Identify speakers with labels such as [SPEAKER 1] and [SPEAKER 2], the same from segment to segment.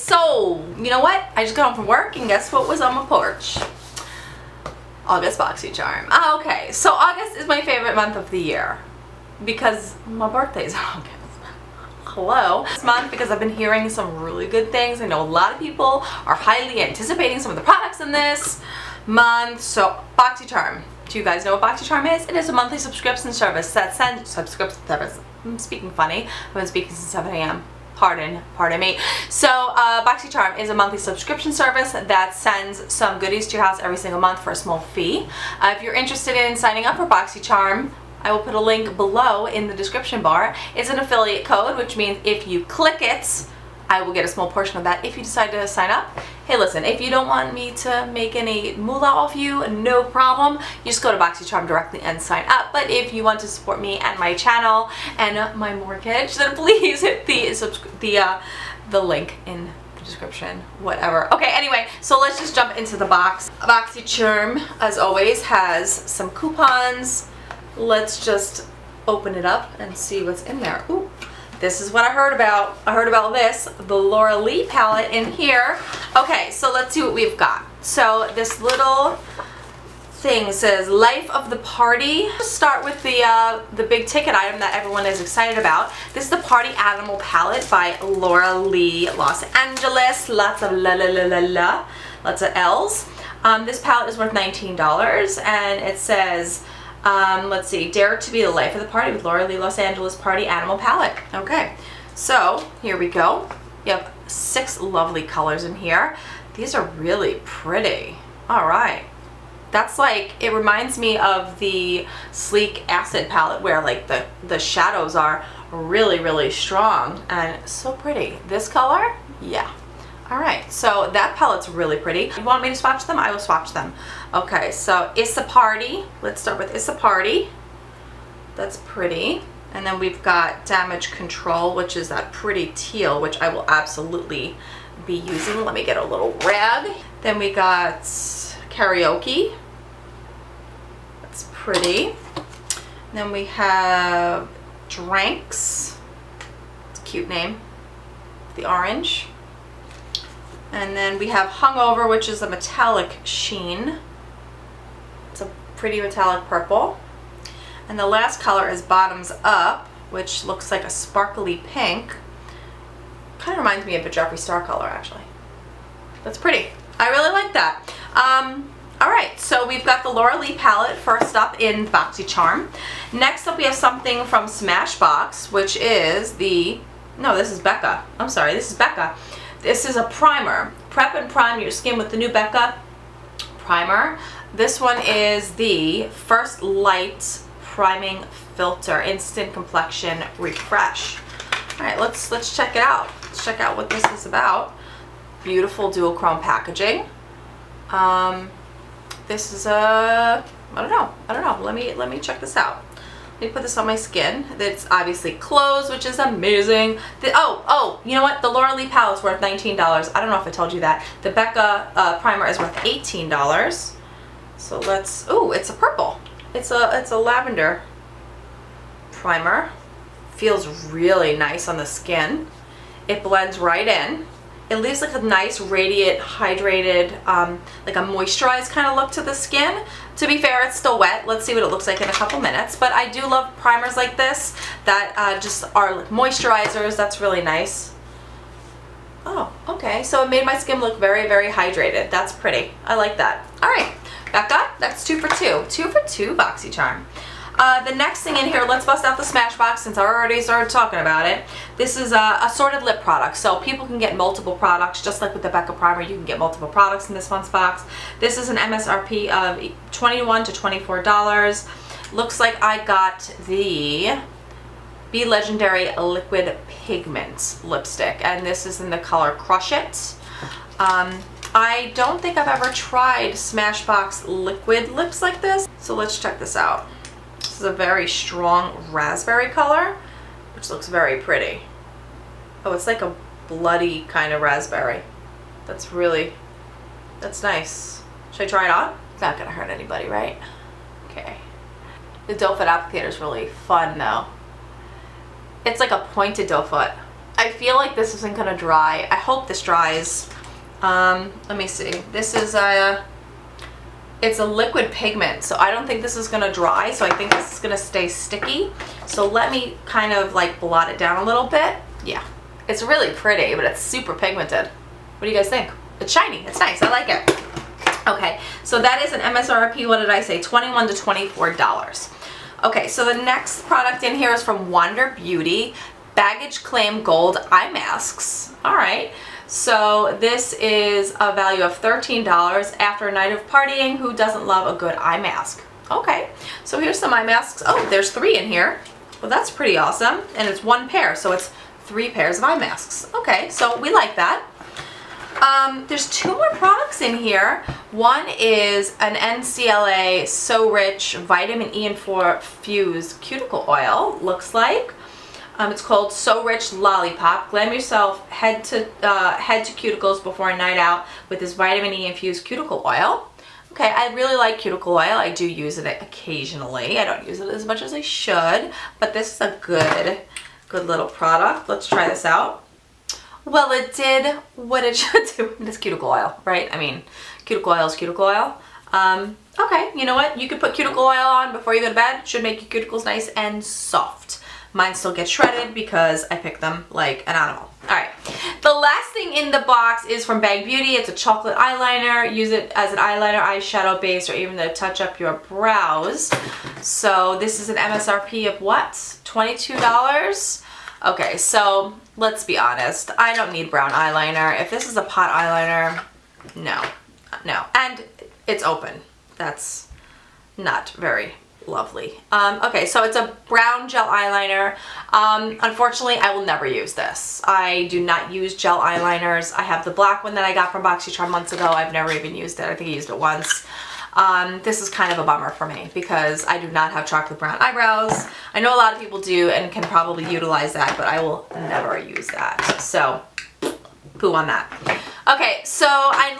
[SPEAKER 1] So, you know what? I just got home from work and guess what was on my porch? August Boxycharm. Okay, so August is my favorite month of the year because my birthday is in August. Hello. This month because I've been hearing some really good things. I know a lot of people are highly anticipating some of the products in this month. So Boxycharm. Do you guys know what Boxycharm is? It is a monthly subscription service that sends I'm speaking funny. I've been speaking since 7 a.m. Pardon me. So Boxycharm is a monthly subscription service that sends some goodies to your house every single month for a small fee. If you're interested in signing up for Boxycharm, I will put a link below in the description bar. It's an affiliate code, which means if you click it, I will get a small portion of that if you decide to sign up. Hey, listen, if you don't want me to make any moolah off you, no problem. You just go to Boxycharm directly and sign up. But if you want to support me and my channel and my mortgage, then please hit the link in the description, whatever. Okay, anyway, so let's just jump into the box. Boxycharm, as always, has some coupons. Let's just open it up and see what's in there. Ooh. This is what I heard about. I heard about this, the Laura Lee palette in here. Okay, so let's see what we've got. So this little thing says Life of the Party. Let's start with the big ticket item that everyone is excited about. This is the Party Animal palette by Laura Lee, Los Angeles. Lots of lots of L's. This palette is worth $19 and it says let's see, Dare to be the Life of the Party with Laura Lee Los Angeles Party Animal Palette. Okay, so here we go. You have 6 lovely colors in here. These are really pretty. All right. That's like, it reminds me of the Sleek Acid palette where like the shadows are really, really strong and so pretty. This color, yeah. All right, so that palette's really pretty. You want me to swatch them? I will swatch them. Okay, so It's a Party. Let's start with It's a Party. That's pretty. And then we've got Damage Control, which is that pretty teal, which I will absolutely be using. Let me get a little rag. Then we got Karaoke. That's pretty. Then we have Drinks. It's a cute name. The orange. And then we have Hungover, which is a metallic sheen. It's a pretty metallic purple. And the last color is Bottoms Up, which looks like a sparkly pink. Kind of reminds me of a Jeffree Star color, actually. That's pretty. I really like that. All right, so we've got the Laura Lee palette first up in Boxycharm. Next up, we have something from Smashbox, which is this is Becca. I'm sorry, this is Becca. This is a primer. Prep and prime your skin with the new Becca primer. This one is the First Light Priming Filter Instant Complexion Refresh. All right, let's check it out. Let's check out what this is about. Beautiful dual chrome packaging. This is I don't know. Let me check this out. Let me put this on my skin. It's obviously closed, which is amazing. Oh, you know what? The Laura Lee palette's worth $19. I don't know if I told you that. The Becca primer is worth $18. So let's, ooh, it's a purple. It's a lavender primer. Feels really nice on the skin. It blends right in. It leaves like a nice radiant, hydrated, like a moisturized kind of look to the skin. To be fair, it's still wet. Let's see what it looks like in a couple minutes. But I do love primers like this that just are like moisturizers. That's really nice. Oh, okay. So it made my skin look very, very hydrated. That's pretty. I like that. All right, Becca, that's 2 for 2. 2 for 2 Boxycharm. The next thing in here, let's bust out the Smashbox since I already started talking about it. This is assorted lip products, so people can get multiple products, just like with the Becca primer, you can get multiple products in this month's box. This is an MSRP of $21 to $24. Looks like I got the Be Legendary Liquid Pigment lipstick, and this is in the color Crush It. I don't think I've ever tried Smashbox liquid lips like this, so let's check this out. This is a very strong raspberry color, which looks very pretty. Oh, it's like a bloody kind of raspberry. That's nice. Should I try it on? It's not gonna hurt anybody, right? Okay. The doe foot applicator is really fun though. It's like a pointed doe foot. I feel like this isn't gonna dry. I hope this dries. Let me see. This is it's a liquid pigment, so I don't think this is gonna dry, so I think this is gonna stay sticky. So let me kind of like blot it down a little bit. Yeah, it's really pretty, but it's super pigmented. What do you guys think? It's shiny, it's nice, I like it. Okay, so that is an MSRP, what did I say, $21 to $24. Okay, so the next product in here is from Wander Beauty, Baggage Claim Gold Eye Masks. All right, so this is a value of $13 after a night of partying. Who doesn't love a good eye mask? Okay, so here's some eye masks. Oh, there's 3 in here. Well, that's pretty awesome, and it's 1 pair, so it's 3 pairs of eye masks. Okay, so we like that. There's 2 more products in here. One is an NCLA So Rich Vitamin E infused cuticle oil, looks like. It's called So Rich Lollipop. Glam yourself head to cuticles before a night out with this vitamin E infused cuticle oil. Okay, I really like cuticle oil. I do use it occasionally. I don't use it as much as I should, but this is a good little product. Let's try this out. Well, it did what it should do. It's cuticle oil, right? I mean, cuticle oil is cuticle oil. Okay, you know what? You could put cuticle oil on before you go to bed. Should make your cuticles nice and soft. Mine still get shredded because I pick them like an animal. All right, the last thing in the box is from Bang Beauty. It's a chocolate eyeliner. Use it as an eyeliner, eyeshadow base, or even to touch up your brows. So this is an MSRP of what? $22? Okay, so let's be honest. I don't need brown eyeliner. If this is a pot eyeliner, no. And it's open. That's not very lovely. Okay, so it's a brown gel eyeliner. Unfortunately, I will never use this. I do not use gel eyeliners. I have the black one that I got from Boxycharm months ago. I've never even used it. I think I used it once. This is kind of a bummer for me because I do not have chocolate brown eyebrows. I know a lot of people do and can probably utilize that, but I will never use that. So, poo on that. Okay, so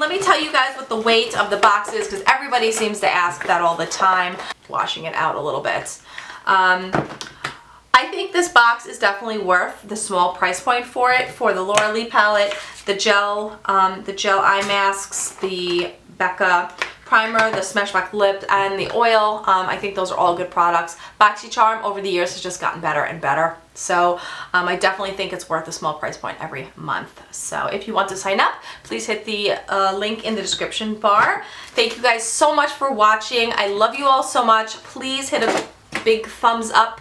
[SPEAKER 1] let me tell you guys what the weight of the box is because everybody seems to ask that all the time. Washing it out a little bit. I think this box is definitely worth the small price point for it, for the Laura Lee palette, the gel eye masks, the Becca primer, the Smashbox lip, and the oil. I think those are all good products. Boxycharm over the years has just gotten better and better. So I definitely think it's worth a small price point every month. So if you want to sign up, please hit the link in the description bar. Thank you guys so much for watching. I love you all so much. Please hit a big thumbs up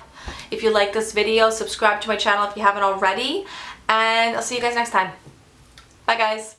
[SPEAKER 1] if you like this video. Subscribe to my channel if you haven't already. And I'll see you guys next time. Bye guys.